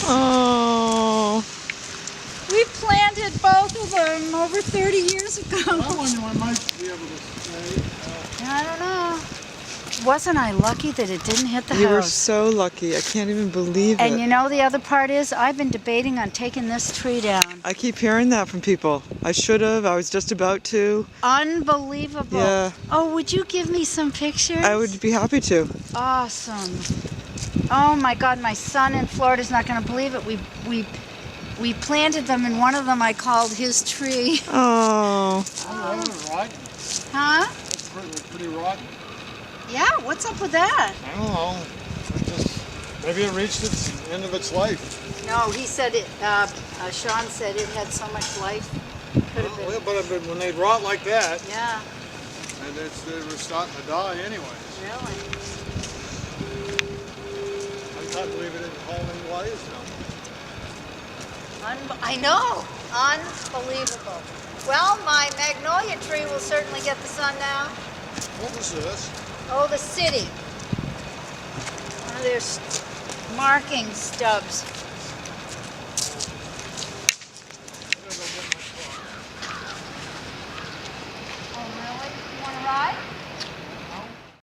Oh. We planted both of them over 30 years ago. I wonder when I might be able to stay. I don't know. Wasn't I lucky that it didn't hit the house? You were so lucky. I can't even believe it. And you know the other part is, I've been debating on taking this tree down. I keep hearing that from people. I should have. I was just about to. Unbelievable. Yeah. Oh, would you give me some pictures? I would be happy to. Awesome. Oh my God, my son in Florida's not going to believe it. We planted them, and one of them I called his tree. Oh. That was rotten. Huh? It's pretty rotten. Yeah, what's up with that? I don't know. Maybe it reached its end of its life. No, he said it, Sean said it had so much life. Could have been. Well, but when they rot like that, Yeah, and they were starting to die anyways. really. I can't believe it didn't hold any wires now. I know. Unbelievable. Well, my magnolia tree will certainly get the sun now. What was this? Oh, the city. One of their marking stubs.